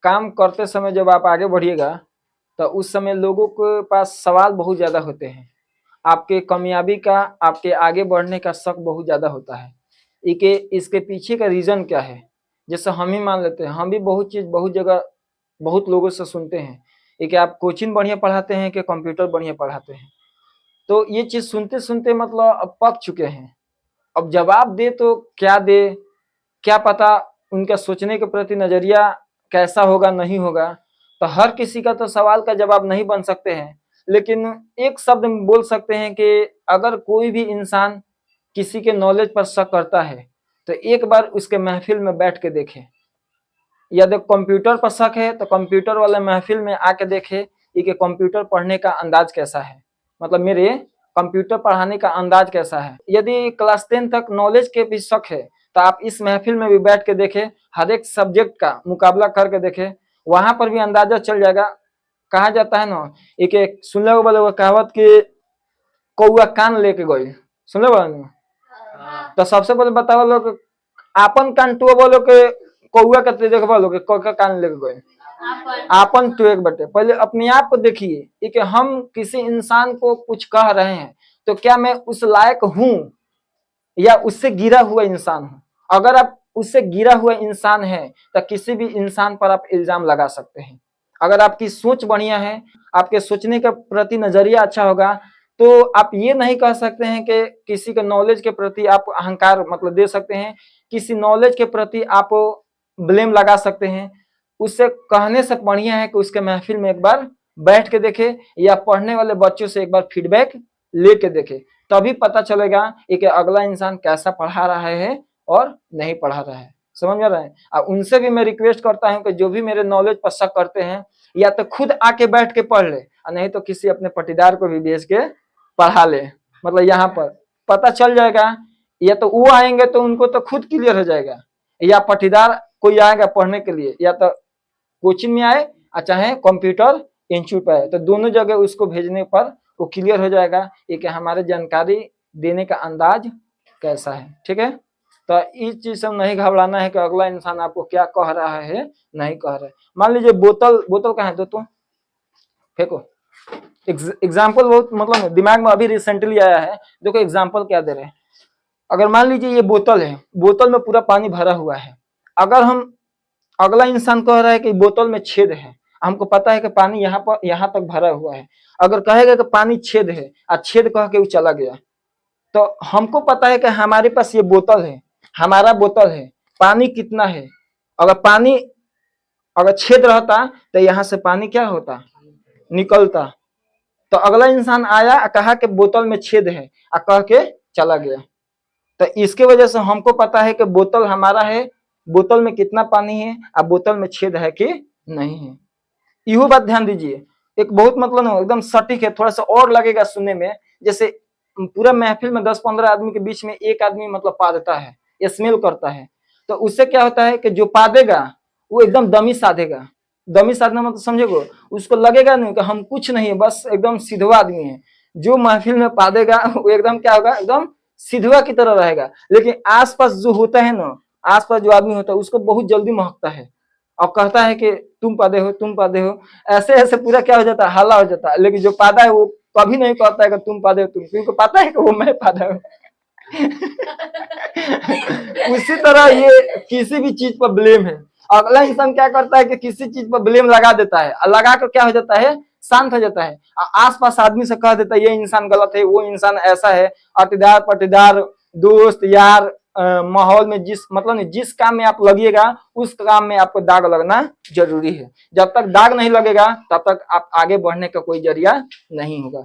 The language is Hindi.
काम करते समय जब आप आगे बढ़िएगा तो उस समय लोगों के पास सवाल बहुत ज़्यादा होते हैं। आपके कामयाबी का, आपके आगे बढ़ने का शक बहुत ज़्यादा होता है। इके इसके पीछे का रीज़न क्या है? जैसे हम ही मान लेते हैं, हम भी बहुत चीज़ बहुत जगह बहुत लोगों से सुनते हैं कि आप कोचिंग बढ़िया पढ़ाते हैं कि कंप्यूटर बढ़िया पढ़ाते हैं। तो ये चीज़ सुनते-सुनते मतलब अब पक चुके हैं। अब जवाब दे तो क्या दे? क्या पता उनका सोचने के प्रति नज़रिया कैसा होगा, नहीं होगा। तो हर किसी का तो सवाल का जवाब नहीं बन सकते हैं, लेकिन एक शब्द में बोल सकते हैं कि अगर कोई भी इंसान किसी के नॉलेज पर शक करता है, तो एक बार उसके महफ़िल में बैठ के देखे। यदि कंप्यूटर पर शक है, तो कंप्यूटर वाले महफ़िल में आके देखे कि कंप्यूटर पढ़ने का अंदाज़ कैसा है। मतलब मेरे कंप्यूटर पढ़ाने का अंदाज़ कैसा है। यदि क्लास 10 तक नॉलेज के भी शक है, तो आप इस महफ़िल में भी बैठ के देखें, हर एक सब्जेक्ट का मुकाबला करके देखें, वहाँ पर भी अंदाज़ा चल जाएगा। कहा जाता है ना, एक सुनले होगा कहावत कि कौआ कान लेके गइल, सुनले बानी ना? तो सबसे पहले बतावा लोग आपन कान टुआ लोग के कौआ के देखबा लोग के कान लेके गइल। आपन टुएक बटे पहले अपने आप को देखिए कि हम किसी इंसान को कुछ कह रहे हैं तो क्या मैं उस लायक हूं या उससे गिरा हुआ इंसान हूं। अगर आप उससे गिरा हुआ इंसान है तो किसी भी इंसान पर आप इल्जाम लगा सकते हैं। अगर आपकी सोच बढ़िया है, आपके सोचने का प्रति नजरिया अच्छा होगा, तो आप ये नहीं कह सकते हैं कि किसी के नॉलेज के प्रति आप अहंकार मतलब दे सकते हैं, किसी नॉलेज के प्रति आप ब्लेम लगा सकते हैं। उससे कहने से बढ़िया है कि उसके महफिल में एक बार बैठ के देखे या पढ़ने वाले बच्चों से एक बार फीडबैक लेके देखे, तभी पता चलेगा कि अगला इंसान कैसा पढ़ा रहा है और नहीं पढ़ा रहा है। समझ में रहे हैं? और उनसे भी मैं रिक्वेस्ट करता हूं कि जो भी मेरे नॉलेज पर शक करते हैं या तो खुद आके बैठ के पढ़ ले और नहीं तो किसी अपने पटीदार को भी भेज के पढ़ा ले। मतलब यहाँ पर पता चल जाएगा, या तो वो आएंगे तो उनको तो खुद क्लियर हो जाएगा, या पटीदार कोई आएगा पढ़ने के लिए, या तो कोचिंग में आए और चाहे कंप्यूटर इंस्टीट्यूट पर आए, तो दोनों जगह उसको भेजने पर वो क्लियर हो जाएगा कि हमारे जानकारी देने का अंदाज कैसा है। ठीक है, तो इस चीज से नहीं घबराना है कि अगला इंसान आपको क्या कह रहा है, नहीं कह रहा है। मान लीजिए बोतल कहाँ है, तो फेंको। एग्जाम्पल बहुत मतलब दिमाग में अभी रिसेंटली आया है। देखो एग्जाम्पल क्या दे रहे हैं। अगर मान लीजिए ये बोतल है, बोतल में पूरा पानी भरा हुआ है। अगर हम अगला इंसान कह रहा है कि बोतल में छेद है, हमको पता है कि पानी यहाँ तक भरा हुआ है। अगर कहेगा कि पानी छेद है और छेद कह के वो चला गया, तो हमको पता है कि हमारे पास ये बोतल है, हमारा बोतल है, पानी कितना है। अगर छेद रहता तो यहाँ से पानी क्या होता, निकलता। तो अगला इंसान आया और कहा कि बोतल में छेद है और कह के चला गया। तो इसके वजह से हमको पता है कि बोतल हमारा है, बोतल में कितना पानी है और बोतल में छेद है कि नहीं है। इहो बात ध्यान दीजिए। एक बहुत मतलब एकदम सटीक है, थोड़ा सा और लगेगा सुनने में, जैसे पूरा महफिल में 10-15 आदमी के बीच में एक आदमी मतलब पा देता है, स्मेल करता है, तो उससे क्या होता है कि जो पा देगा वो एकदम दमी साधेगा। दमी साधना मतलब समझेगो, उसको लगेगा नहीं कि हम कुछ नहीं है, बस एकदम सीधवा आदमी है। जो महफिल में पा देगा वो एकदम क्या होगा, एकदम सीधवा की तरह रहेगा। लेकिन आसपास जो होता है ना, आसपास जो आदमी होता है उसको बहुत जल्दी महकता है और कहता है कि तुम पादे हो, तुम पादे हो। ऐसे ऐसे पूरा क्या हो जाता है, हल्ला हो जाता है। लेकिन जो पादा है वो कभी नहीं कहता है कि तुम पादे हो, तुम, क्योंकि पता है कि वो मैं पादा हूँ। उसी तरह ये किसी भी चीज पर ब्लेम है। अगला इंसान क्या करता है कि किसी चीज पर ब्लेम लगा देता है, लगा कर क्या हो जाता है, शांत हो जाता है। आसपास आदमी से कह देता है ये इंसान गलत है, वो इंसान ऐसा है। अटीदार पटीदार दोस्त यार माहौल में जिस मतलब नहीं, जिस काम में आप लगिएगा उस काम में आपको दाग लगना जरूरी है। जब तक दाग नहीं लगेगा तब तक आप आगे बढ़ने का कोई जरिया नहीं होगा।